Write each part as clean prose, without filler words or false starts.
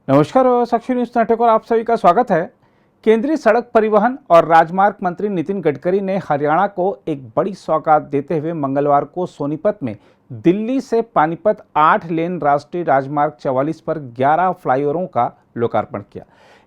नमस्कार साक्षी news network और आप सभी का स्वागत है। केंद्रीय सड़क परिवहन और राजमार्ग मंत्री नितिन गडकरी ने हरियाणा को एक बड़ी सौगात देते हुए मंगलवार को सोनीपत में दिल्ली से पानीपत 8 लेन राष्ट्रीय राजमार्ग 44 पर 11 फ्लाईओवरों का लोकार्पण किया।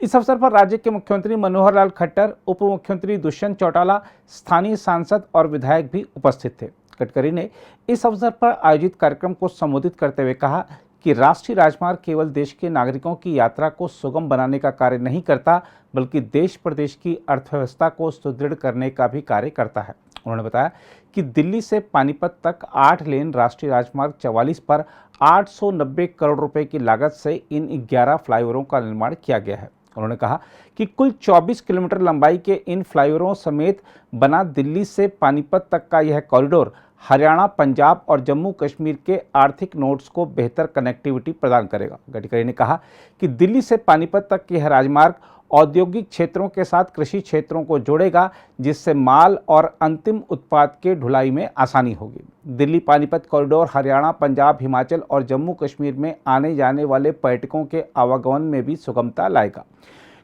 इस अवसर पर राज्य के मुख्यमंत्री मनोहर लाल खट्टर, उप मुख्यमंत्री दुष्यंत चौटाला, स्थानीय सांसद और विधायक भी उपस्थित थे। गडकरी ने इस अवसर पर आयोजित कार्यक्रम को संबोधित करते हुए कहा कि राष्ट्रीय राजमार्ग केवल देश के नागरिकों की यात्रा को सुगम बनाने का कार्य नहीं करता, बल्कि देश प्रदेश की अर्थव्यवस्था को सुदृढ़ करने का भी कार्य करता है। उन्होंने बताया कि दिल्ली से पानीपत तक 8 लेन राष्ट्रीय राजमार्ग 44 पर 890 करोड़ रुपए की लागत से इन 11 फ्लाईओवरों का निर्माण किया गया है। उन्होंने कहा कि कुल 24 किलोमीटर लंबाई के इन फ्लाईओवरों समेत बना दिल्ली से पानीपत तक का यह कॉरिडोर हरियाणा, पंजाब और जम्मू कश्मीर के आर्थिक नोड्स को बेहतर कनेक्टिविटी प्रदान करेगा। गडकरी ने कहा कि दिल्ली से पानीपत तक यह राजमार्ग औद्योगिक क्षेत्रों के साथ कृषि क्षेत्रों को जोड़ेगा, जिससे माल और अंतिम उत्पाद के ढुलाई में आसानी होगी। दिल्ली पानीपत कॉरिडोर हरियाणा, पंजाब, हिमाचल और जम्मू कश्मीर में आने जाने वाले पर्यटकों के आवागमन में भी सुगमता लाएगा।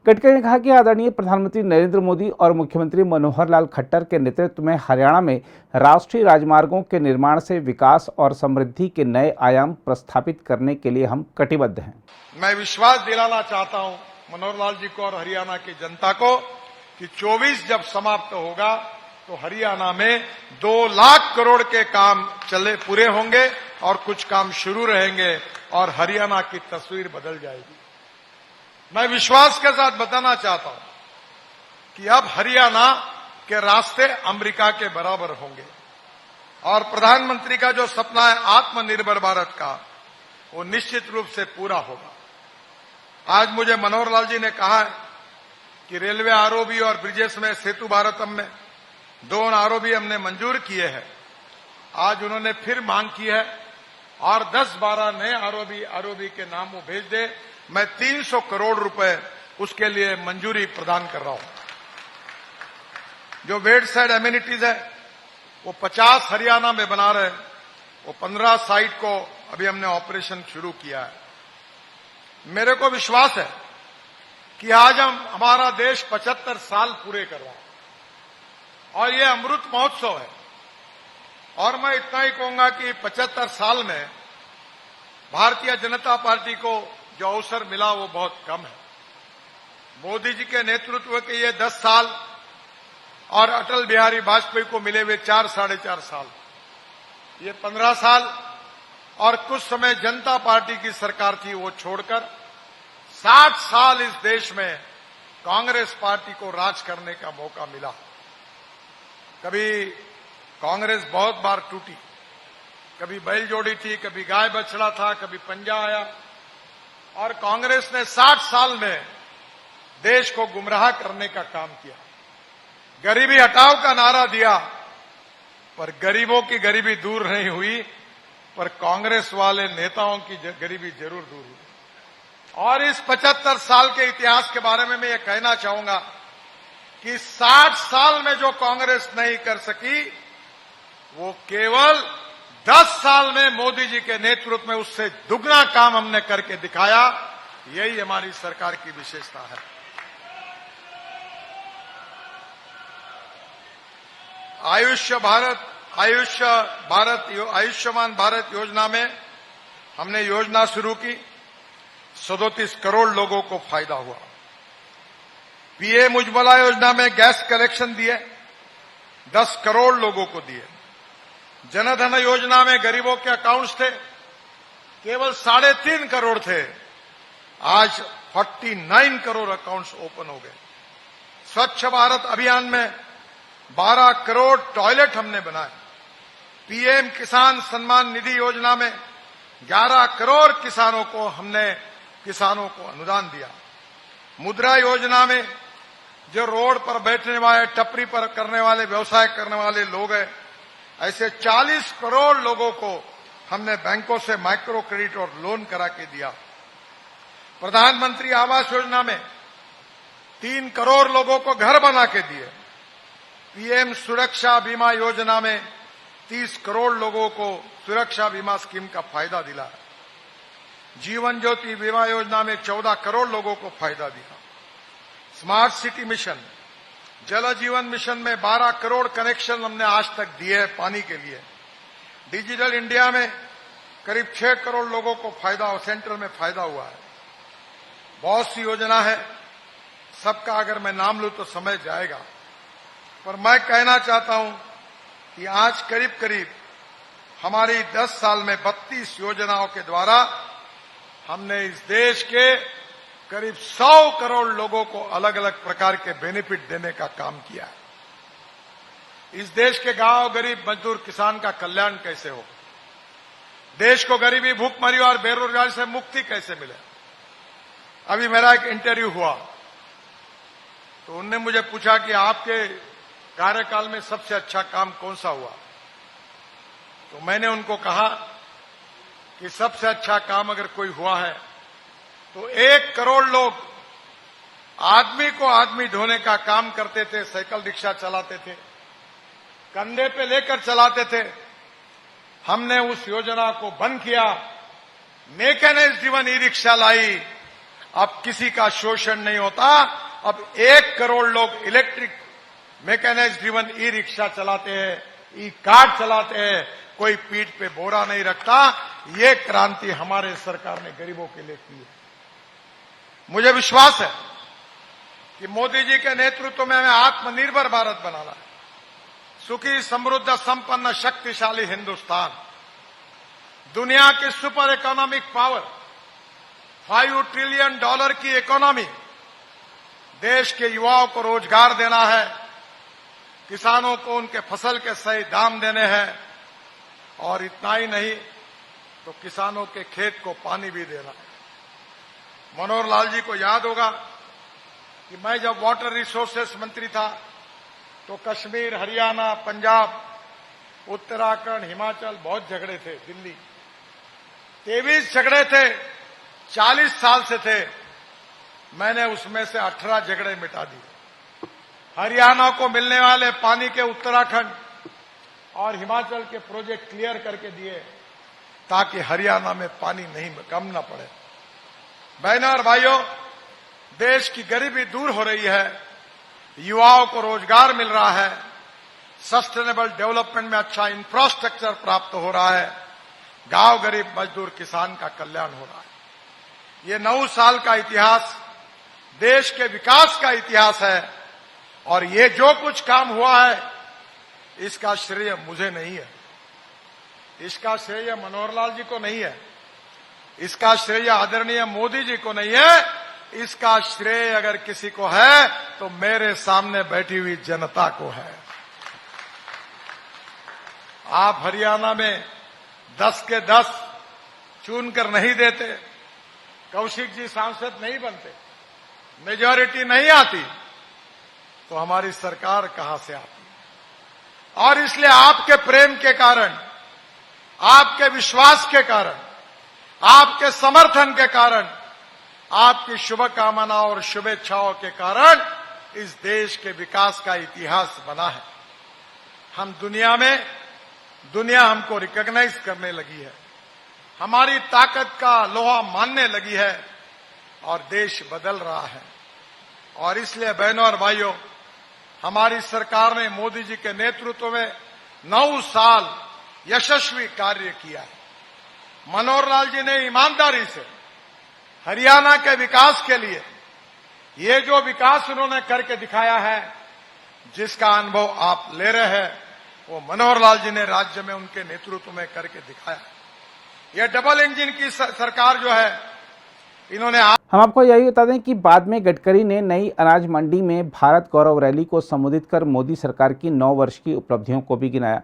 गडकरी ने कहा कि आदरणीय प्रधानमंत्री नरेंद्र मोदी और मुख्यमंत्री मनोहर लाल खट्टर के नेतृत्व में हरियाणा में राष्ट्रीय राजमार्गों के निर्माण से विकास और समृद्धि के नए आयाम प्रस्थापित करने के लिए हम कटिबद्ध हैं। मैं विश्वास दिलाना चाहता हूं मनोहर लाल जी को और हरियाणा की जनता को कि 24 जब समाप्त होगा तो हरियाणा में 2 लाख करोड़ के काम पूरे होंगे और कुछ काम शुरू रहेंगे और हरियाणा की तस्वीर बदल जाएगी। मैं विश्वास के साथ बताना चाहता हूं कि अब हरियाणा के रास्ते अमेरिका के बराबर होंगे और प्रधानमंत्री का जो सपना है आत्मनिर्भर भारत का, वो निश्चित रूप से पूरा होगा। आज मुझे मनोहर लाल जी ने कहा है कि रेलवे आरओबी और ब्रिजेस में सेतु भारतम में 2 आरओबी हमने मंजूर किए हैं। आज उन्होंने फिर मांग की है और 10-12 नए आरओबी के नाम वो भेज दे। मैं 300 करोड़ रुपए उसके लिए मंजूरी प्रदान कर रहा हूं। जो वेट साइड एमिनिटीज है वो 50 हरियाणा में बना रहे, वो 15 साइट को अभी हमने ऑपरेशन शुरू किया है। मेरे को विश्वास है कि आज हमारा देश 75 साल पूरे कर रहा है और ये अमृत महोत्सव है। और मैं इतना ही कहूंगा कि 75 साल में भारतीय जनता पार्टी को जो अवसर मिला वो बहुत कम है। मोदी जी के नेतृत्व के ये 10 साल और अटल बिहारी वाजपेयी को मिले हुए 4-4.5 साल, ये 15 साल और कुछ समय जनता पार्टी की सरकार थी वो छोड़कर 60 साल इस देश में कांग्रेस पार्टी को राज करने का मौका मिला। कभी कांग्रेस बहुत बार टूटी, कभी बैल जोड़ी थी, कभी गाय बछड़ा था, कभी पंजा आया और कांग्रेस ने 60 साल में देश को गुमराह करने का काम किया। गरीबी हटाओ का नारा दिया, पर गरीबों की गरीबी दूर नहीं हुई, पर कांग्रेस वाले नेताओं की गरीबी जरूर दूर हुई। और इस 75 साल के इतिहास के बारे में मैं ये कहना चाहूंगा कि 60 साल में जो कांग्रेस नहीं कर सकी, वो केवल 10 साल में मोदी जी के नेतृत्व में उससे दुगना काम हमने करके दिखाया। यही हमारी सरकार की विशेषता है। आयुष्मान भारत योजना में हमने योजना शुरू की, 37 करोड़ लोगों को फायदा हुआ। पीएम उज्ज्वला योजना में गैस कनेक्शन दिए, 10 करोड़ लोगों को दिए। जनधन योजना में गरीबों के अकाउंट्स थे केवल 3.5 करोड़ थे, आज 49 करोड़ अकाउंट्स ओपन हो गए। स्वच्छ भारत अभियान में 12 करोड़ टॉयलेट हमने बनाए। पीएम किसान सम्मान निधि योजना में 11 करोड़ किसानों को अनुदान दिया। मुद्रा योजना में जो रोड पर बैठने वाले, टपरी पर करने वाले, व्यवसाय करने वाले लोग हैं, ऐसे 40 करोड़ लोगों को हमने बैंकों से माइक्रो क्रेडिट और लोन करा के दिया। प्रधानमंत्री आवास योजना में 3 करोड़ लोगों को घर बना के दिए। पीएम सुरक्षा बीमा योजना में 30 करोड़ लोगों को सुरक्षा बीमा स्कीम का फायदा दिला। जीवन ज्योति बीमा योजना में 14 करोड़ लोगों को फायदा दिया। स्मार्ट सिटी मिशन, जल जीवन मिशन में 12 करोड़ कनेक्शन हमने आज तक दिए हैं पानी के लिए। डिजिटल इंडिया में करीब 6 करोड़ लोगों को फायदा, सेंट्रल में फायदा हुआ है। बहुत सी योजना है, सबका अगर मैं नाम लूं तो समय जाएगा, पर मैं कहना चाहता हूं कि आज करीब करीब हमारी 10 साल में 32 योजनाओं के द्वारा हमने इस देश के करीब 100 करोड़ लोगों को अलग अलग प्रकार के बेनिफिट देने का काम किया है। इस देश के गांव, गरीब मजदूर, किसान का कल्याण कैसे हो, देश को गरीबी, भूखमरी और बेरोजगारी से मुक्ति कैसे मिले। अभी मेरा एक इंटरव्यू हुआ तो उनने मुझे पूछा कि आपके कार्यकाल में सबसे अच्छा काम कौन सा हुआ। तो मैंने उनको कहा कि सबसे अच्छा काम अगर कोई हुआ है तो 1 करोड़ लोग आदमी को आदमी ढोने का काम करते थे, साइकिल रिक्शा चलाते थे, कंधे पे लेकर चलाते थे। हमने उस योजना को बंद किया, मैकेनाइज्ड ड्रिवन ई रिक्शा लाई। अब किसी का शोषण नहीं होता। अब 1 करोड़ लोग electric mechanised driven e rickshaw चलाते हैं, ई कार चलाते हैं, कोई पीठ पे बोरा नहीं रखता। ये क्रांति हमारे सरकार ने गरीबों के लिए की है। मुझे विश्वास है कि मोदी जी के नेतृत्व में हमें आत्मनिर्भर भारत बनाना है, सुखी, समृद्ध, संपन्न, शक्तिशाली हिंदुस्तान, दुनिया की सुपर इकोनॉमिक पावर, $5 ट्रिलियन की इकोनॉमी, देश के युवाओं को रोजगार देना है, किसानों को उनके फसल के सही दाम देने हैं, और इतना ही नहीं तो किसानों के खेत को पानी भी देना है। मनोहर लाल जी को याद होगा कि मैं जब वाटर रिसोर्सेस मंत्री था तो कश्मीर, हरियाणा, पंजाब, उत्तराखंड, हिमाचल बहुत झगड़े थे। दिल्ली 23 झगड़े थे, 40 साल से थे। मैंने उसमें से 18 झगड़े मिटा दिए। हरियाणा को मिलने वाले पानी के उत्तराखंड और हिमाचल के प्रोजेक्ट क्लियर करके दिए ताकि हरियाणा में पानी नहीं कम न पड़े। बहनों और भाइयों, देश की गरीबी दूर हो रही है, युवाओं को रोजगार मिल रहा है, सस्टेनेबल डेवलपमेंट में अच्छा इंफ्रास्ट्रक्चर प्राप्त हो रहा है, गांव, गरीब, मजदूर, किसान का कल्याण हो रहा है। ये 9 साल का इतिहास देश के विकास का इतिहास है, और ये जो कुछ काम हुआ है इसका श्रेय मुझे नहीं है, इसका श्रेय मनोहर लाल जी को नहीं है, इसका श्रेय आदरणीय मोदी जी को नहीं है। इसका श्रेय अगर किसी को है तो मेरे सामने बैठी हुई जनता को है। आप हरियाणा में 10 के 10 चुनकर नहीं देते, कौशिक जी सांसद नहीं बनते, मेजॉरिटी नहीं आती, तो हमारी सरकार कहां से आती। और इसलिए आपके प्रेम के कारण, आपके विश्वास के कारण, आपके समर्थन के कारण, आपकी शुभकामना और शुभेच्छाओं के कारण इस देश के विकास का इतिहास बना है। हम दुनिया हमको रिकॉग्नाइज करने लगी है, हमारी ताकत का लोहा मानने लगी है, और देश बदल रहा है। और इसलिए बहनों और भाइयों, हमारी सरकार ने मोदी जी के नेतृत्व में 9 साल यशस्वी कार्य किया है। मनोहर लाल जी ने ईमानदारी से हरियाणा के विकास के लिए ये जो विकास उन्होंने करके दिखाया है, जिसका अनुभव आप ले रहे हैं, वो मनोहर लाल जी ने राज्य में उनके नेतृत्व में करके दिखाया। ये डबल इंजन की सरकार जो है, इन्होंने हम आपको यही बता दें कि बाद में गडकरी ने नई अनाज मंडी में भारत गौरव रैली को संबोधित कर मोदी सरकार की 9 वर्ष की उपलब्धियों को भी गिनाया।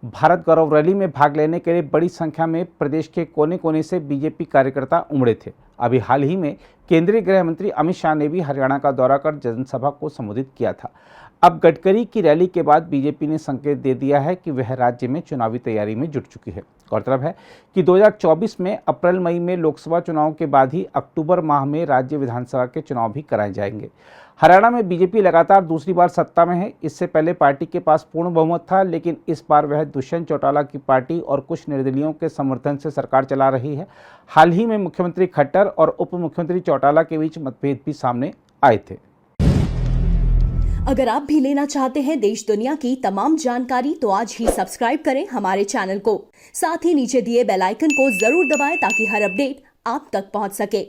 भारत गौरव रैली में भाग लेने के लिए बड़ी संख्या में प्रदेश के कोने कोने से बीजेपी कार्यकर्ता उमड़े थे। अभी हाल ही में केंद्रीय गृह मंत्री अमित शाह ने भी हरियाणा का दौरा कर जनसभा को संबोधित किया था। अब गडकरी की रैली के बाद बीजेपी ने संकेत दे दिया है कि वह राज्य में चुनावी तैयारी में जुट चुकी है। गौरतलब है कि 2024 में अप्रैल मई में लोकसभा चुनाव के बाद ही अक्टूबर माह में राज्य विधानसभा के चुनाव भी कराए जाएंगे। हरियाणा में बीजेपी लगातार दूसरी बार सत्ता में है। इससे पहले पार्टी के पास पूर्ण बहुमत था, लेकिन इस बार वह दुष्यंत चौटाला की पार्टी और कुछ निर्दलीयों के समर्थन से सरकार चला रही है। हाल ही में मुख्यमंत्री खट्टर और उप मुख्यमंत्री चौटाला के बीच मतभेद भी सामने आए थे। अगर आप भी लेना चाहते हैं देश दुनिया की तमाम जानकारी तो आज ही सब्सक्राइब करें हमारे चैनल को। साथ ही नीचे दिए बेल आइकन को जरूर दबाएं ताकि हर अपडेट आप तक पहुंच सके।